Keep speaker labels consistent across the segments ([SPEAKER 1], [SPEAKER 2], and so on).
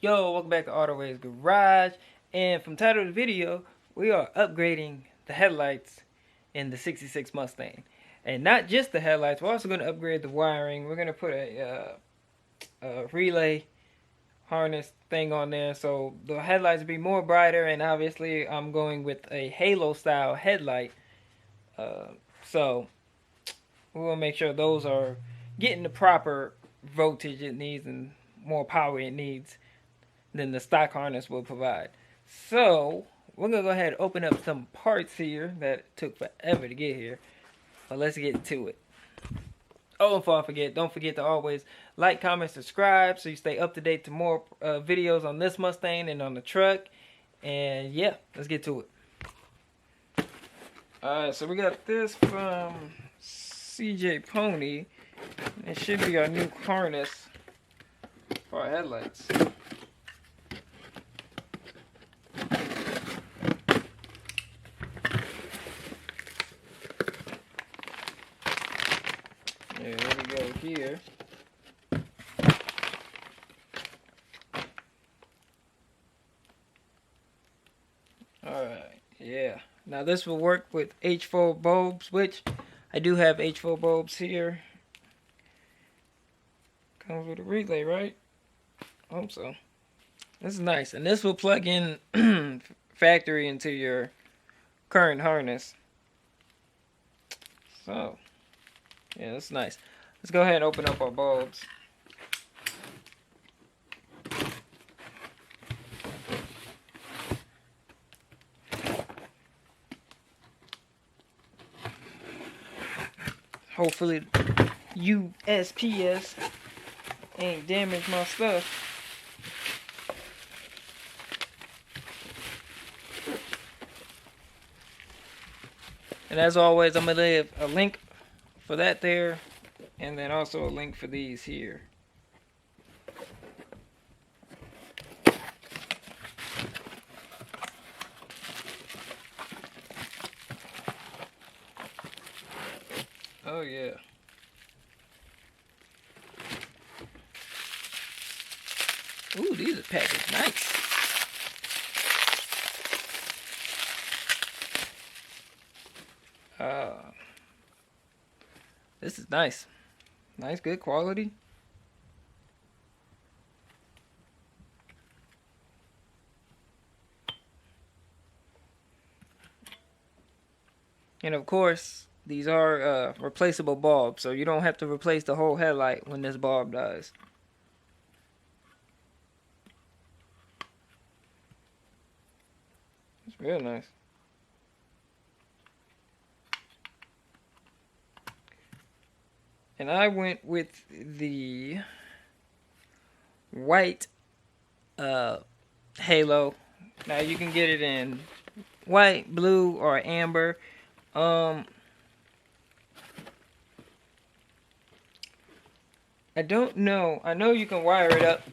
[SPEAKER 1] Yo, welcome back to Autoways Garage. And from title of the video, we are upgrading the headlights in the 66 Mustang. And not just the headlights, we're also going to upgrade the wiring. We're going to put a relay harness thing on there so the headlights will be more brighter, and obviously I'm going with a halo style headlight. So we will make sure those are getting the proper voltage it needs and more power it needs than the stock harness will provide. So we're gonna go ahead and open up some parts here that took forever to get here, but let's get to it. Oh, and before I forget, don't forget to always like, comment, subscribe so you stay up to date to more videos on this Mustang and on the truck. And yeah, let's get to it. Alright, so we got this from CJ Pony. It should be our new harness for our headlights. There we go here. Alright, yeah. Now this will work with H4 bulbs, which I do have H4 bulbs here. Comes with a relay, right? I hope so. This is nice. And this will plug in factory into your current harness. So, yeah, that's nice. Let's go ahead and open up our bulbs. Hopefully USPS ain't damaged my stuff. And as always, I'm going to leave a link for that there, and then also a link for these here. Oh yeah. Ooh, these are packaged nice. This is nice. Nice, good quality. And of course, these are replaceable bulbs, so you don't have to replace the whole headlight when this bulb dies. It's real nice. And I went with the white halo. Now you can get it in white, blue, or amber. I don't know. I know you can wire it up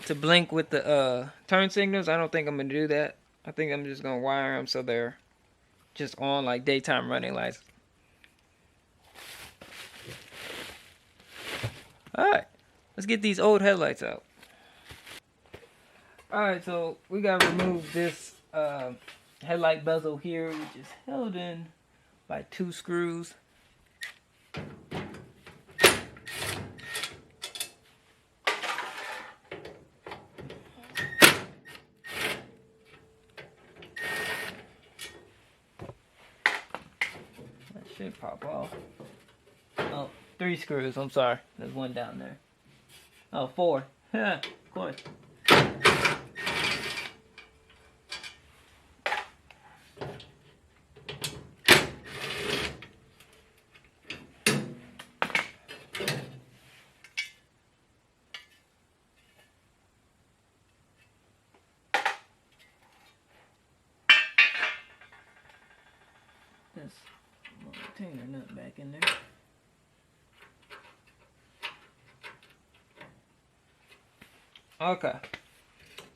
[SPEAKER 1] to blink with the turn signals. I don't think I'm going to do that. I think I'm just going to wire them so they're just on like daytime running lights. Alright, let's get these old headlights out. Alright, so we gotta remove this headlight bezel here, which is held in by 2 screws. That should pop off. Oh, 3 screws, I'm sorry. There's one down there. Oh, 4. Yeah, of course. This retainer nut back in there. Okay.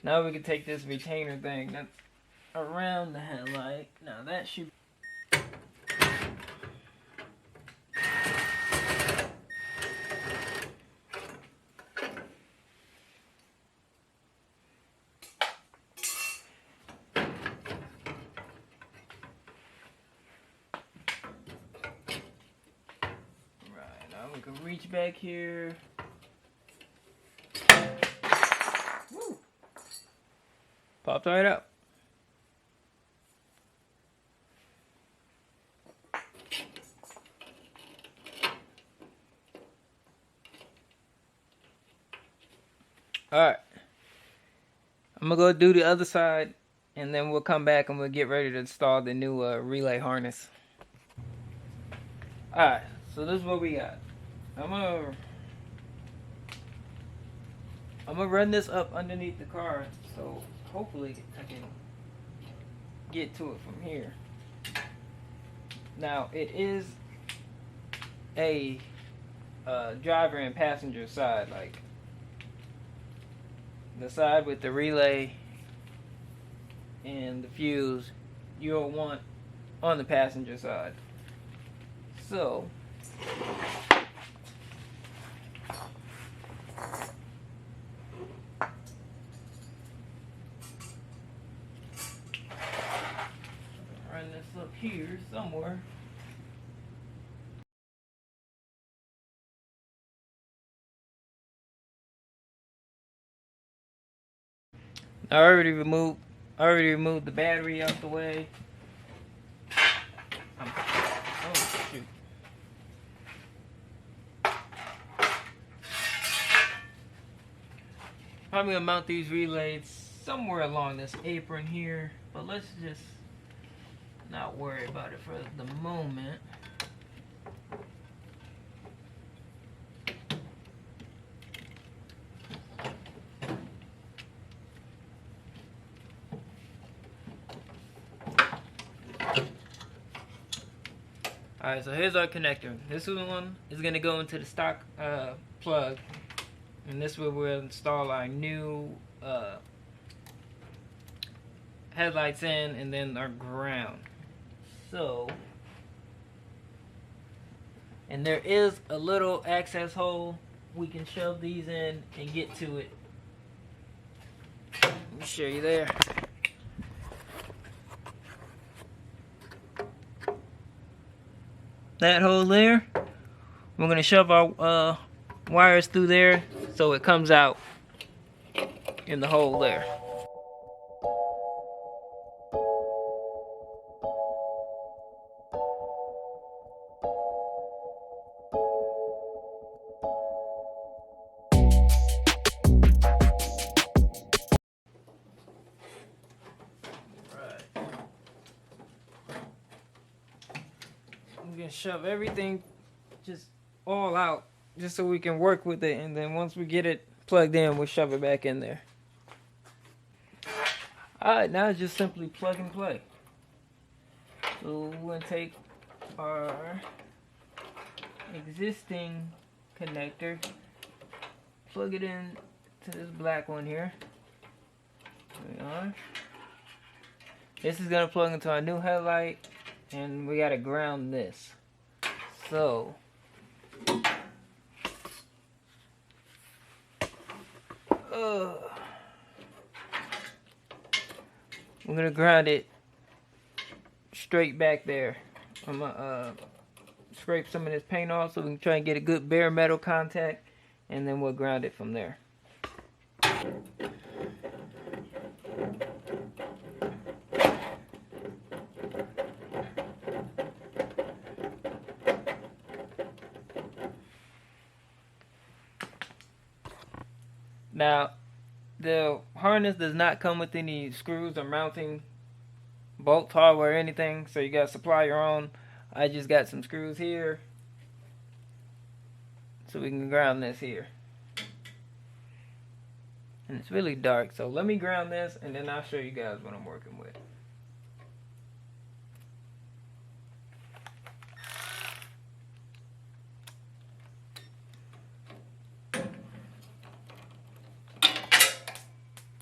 [SPEAKER 1] Now we can take this retainer thing that's around the headlight. Now that should... We can reach back here. Woo. Popped right up. Alright. I'm gonna go do the other side, and then we'll come back and we'll get ready to install the new relay harness. Alright, so this is what we got. I'm gonna run this up underneath the car, so hopefully I can get to it from here. Now it is a driver and passenger side, like the side with the relay and the fuse you'll want on the passenger side. So run this up here somewhere. I already removed the battery out the way. Oh shoot. Probably gonna mount these relays somewhere along this apron here, but let's just not worry about it for the moment. Alright, so here's our connector. This one is going to go into the stock plug. And this is where we'll install our new headlights in, and then our ground. So, and there is a little access hole. We can shove these in and get to it. Let me show you there. That hole there, we're going to shove our wires through there so it comes out in the hole there. I'm gonna shove everything just all out just so we can work with it, and then once we get it plugged in, we'll shove it back in there. Alright, now it's just simply plug and play. So we're gonna take our existing connector, plug it in to this black one here. There we are. This is gonna plug into our new headlight, and we gotta ground this. So we're gonna ground it straight back there. I'm gonna scrape some of this paint off so we can try and get a good bare metal contact, and then we'll ground it from there. Now, the harness does not come with any screws or mounting bolts, hardware, or anything, so you gotta supply your own. I just got some screws here so we can ground this here. And it's really dark, so let me ground this and then I'll show you guys what I'm working with.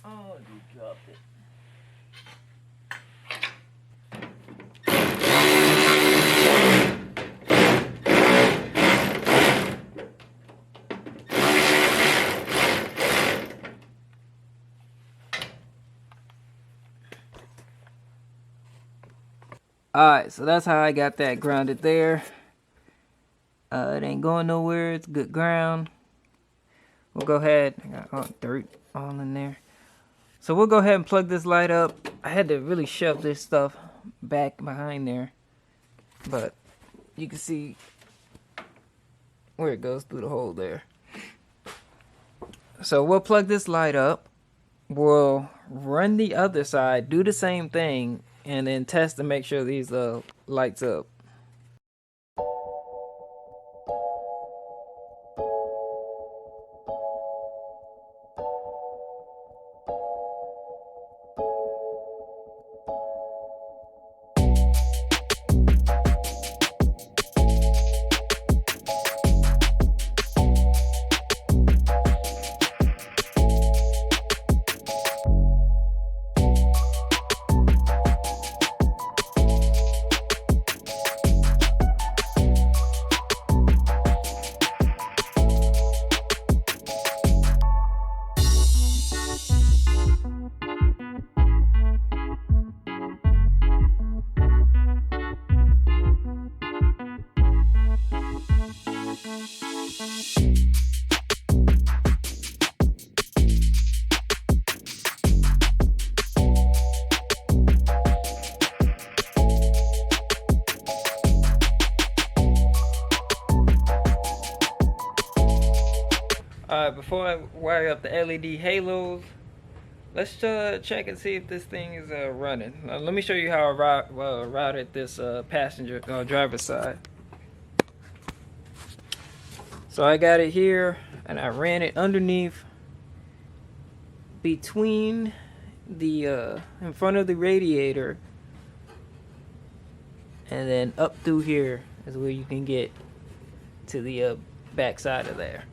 [SPEAKER 1] Oh, you dropped it. Alright, so that's how I got that grounded there. It ain't going nowhere. It's good ground. We'll go ahead. I got all dirt all in there. So we'll go ahead and plug this light up. I had to really shove this stuff back behind there, but you can see where it goes through the hole there. So we'll plug this light up. We'll run the other side, do the same thing, and then test to make sure these lights up. Alright, before I wire up the LED halos, let's check and see if this thing is running. Now, let me show you how I routed this passenger driver's side. So I got it here, and I ran it underneath, between the in front of the radiator, and then up through here is where you can get to the back side of there.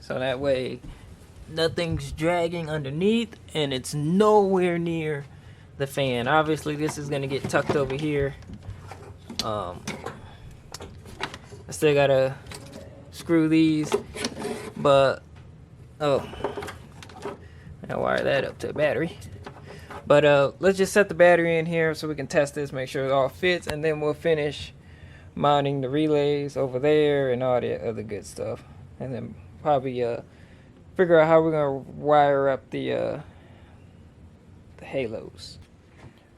[SPEAKER 1] So that way nothing's dragging underneath, and it's nowhere near the fan. Obviously this is gonna get tucked over here. I still gotta screw these, but I wire that up to the battery. But let's just set the battery in here so we can test this, make sure it all fits, and then we'll finish mounting the relays over there and all the other good stuff, and then probably figure out how we're gonna wire up the halos.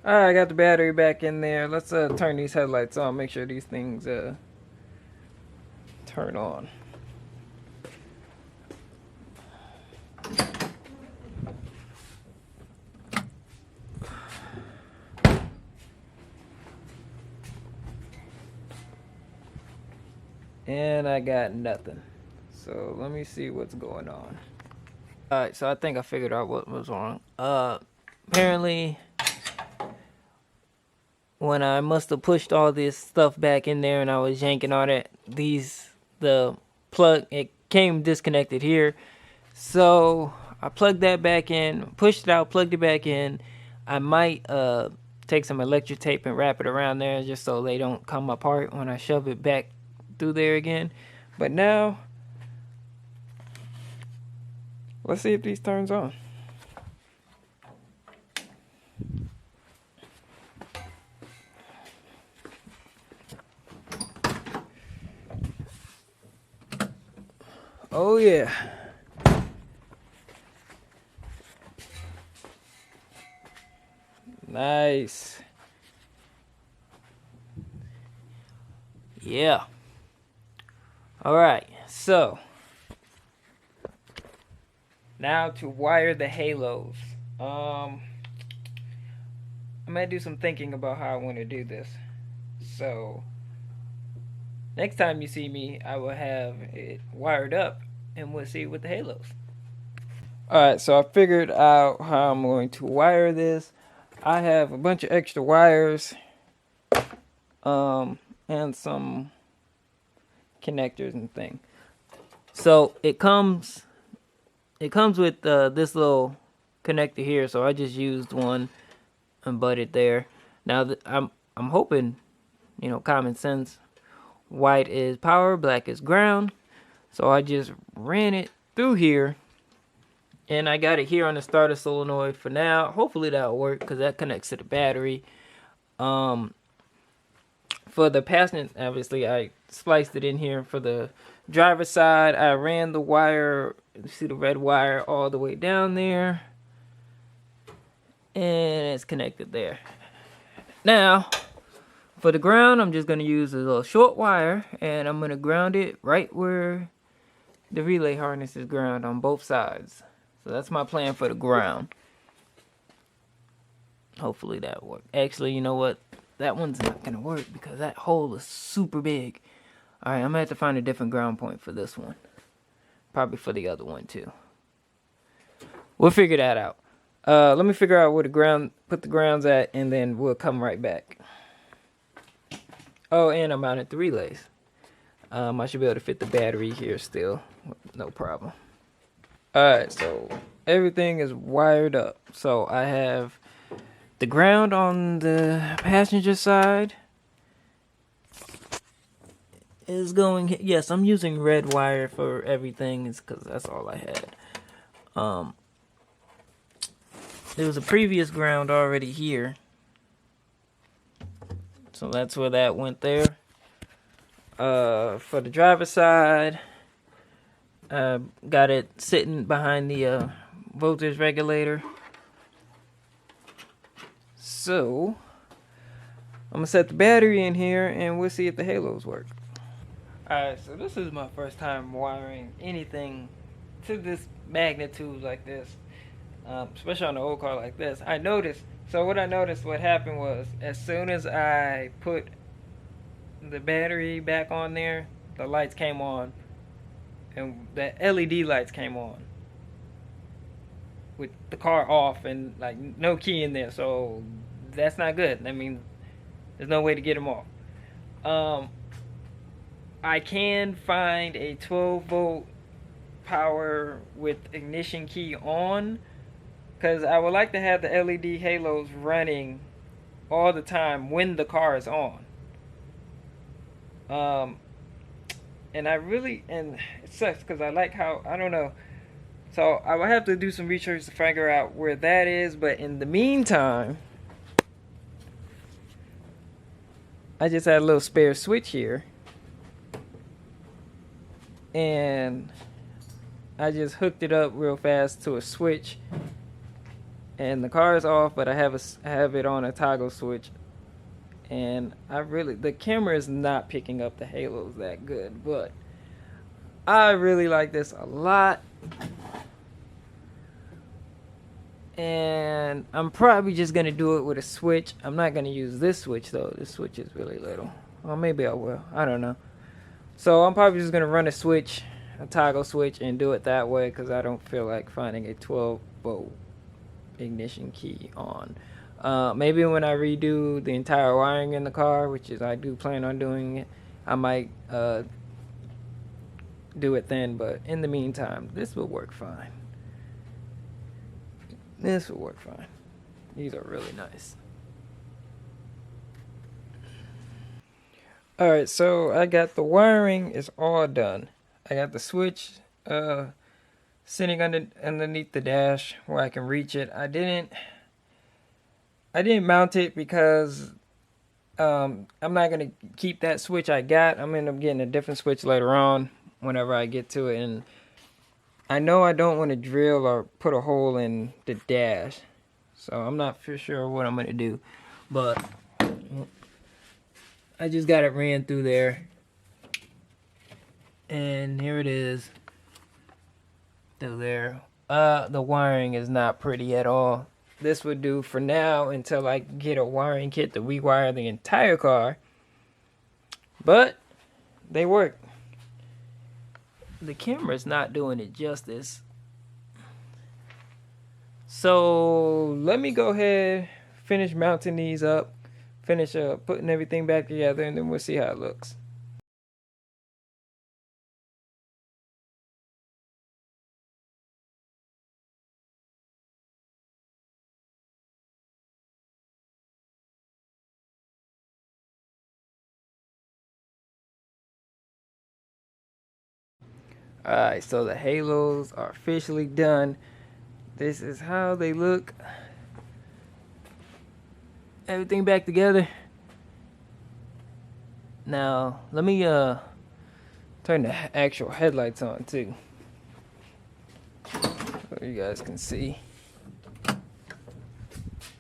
[SPEAKER 1] Alright, I got the battery back in there. Let's turn these headlights on, make sure these things turn on. And I got nothing. So let me see what's going on. Alright, so I think I figured out what was wrong. Apparently when I must have pushed all this stuff back in there and I was yanking on it, the plug, it came disconnected here. So I plugged that back in, pushed it out, plugged it back in. I might take some electric tape and wrap it around there just so they don't come apart when I shove it back through there again. But now let's see if these turns on. Oh yeah. Nice. Yeah. All right. So now to wire the halos. I'm gonna do some thinking about how I want to do this. So next time you see me, I will have it wired up and we'll see with the halos. Alright, so I figured out how I'm going to wire this. I have a bunch of extra wires and some connectors and thing. So it comes with this little connector here, so I just used one and butted there. Now I'm hoping, you know, common sense. White is power, black is ground. So I just ran it through here, and I got it here on the starter solenoid for now. Hopefully that'll work because that connects to the battery. For For the passenger, obviously I spliced it in here. For the driver's side, I ran the wire, you see the red wire all the way down there, and it's connected there. Now for the ground, I'm just going to use a little short wire, and I'm going to ground it right where the relay harness is ground on both sides. So that's my plan for the ground. Hopefully that works. Actually, you know what? That one's not going to work because that hole is super big. Alright, I'm going to have to find a different ground point for this one. Probably for the other one too. We'll figure that out. Let me figure out where put the grounds at, and then we'll come right back. Oh, and I mounted the relays. I should be able to fit the battery here still. No problem. Alright, so everything is wired up. So I have the ground on the passenger side is going. Yes, I'm using red wire for everything. It's because that's all I had. There was a previous ground already here. So that's where that went there. For the driver's side, got it sitting behind the voltage regulator. So I'm gonna set the battery in here and we'll see if the halos work. Alright, so this is my first time wiring anything to this magnitude like this, especially on an old car like this. What happened was, as soon as I put the battery back on there, the lights came on, and the LED lights came on with the car off and like no key in there. So that's not good. I mean, there's no way to get them off. I can find a 12-volt power with ignition key on, because I would like to have the LED halos running all the time when the car is on. And it sucks because I like how, I don't know. So I will have to do some research to figure out where that is. But in the meantime, I just had a little spare switch here. And I just hooked it up real fast to a switch. And the car is off, but I have it on a toggle switch. And the camera is not picking up the halos that good, but I really like this a lot. And I'm probably just gonna do it with a switch. I'm not gonna use this switch though. This switch is really little. Well, maybe I will. I don't know. So I'm probably just gonna run a toggle switch, and do it that way, because I don't feel like finding a 12-volt ignition key on. Maybe when I redo the entire wiring in the car, which is I do plan on doing it, I might do it then. But in the meantime, this will work fine. This will work fine. These are really nice. Alright, so I got the wiring is all done. I got the switch sitting underneath the dash where I can reach it. I didn't mount it because I'm not going to keep that switch I got. I'm going to end up getting a different switch later on whenever I get to it. And I know I don't want to drill or put a hole in the dash. So I'm not for sure what I'm going to do. But I just got it ran through there. And here it is. Through there. The wiring is not pretty at all. This would do for now until I get a wiring kit to rewire the entire car. But they work. The camera's not doing it justice. So let me go ahead, finish mounting these up, finish putting everything back together, and then we'll see how it looks. Alright, so the halos are officially done. This is how they look. Everything back together. Now let me turn the actual headlights on too, so you guys can see.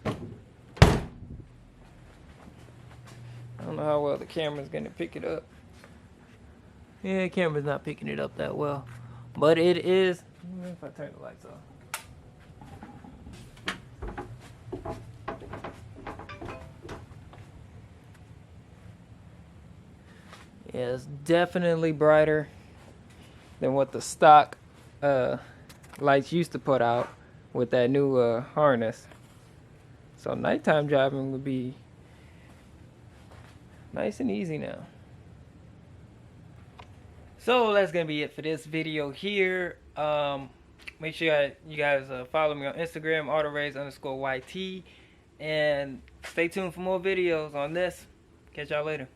[SPEAKER 1] I don't know how well the camera's gonna pick it up. Yeah, the camera's not picking it up that well, but it is. If I turn the lights off. Yeah, it's definitely brighter than what the stock lights used to put out with that new harness. So nighttime driving would be nice and easy now. So that's gonna be it for this video here. Make sure you guys follow me on Instagram, autorays_YT, and stay tuned for more videos on this. Catch y'all later.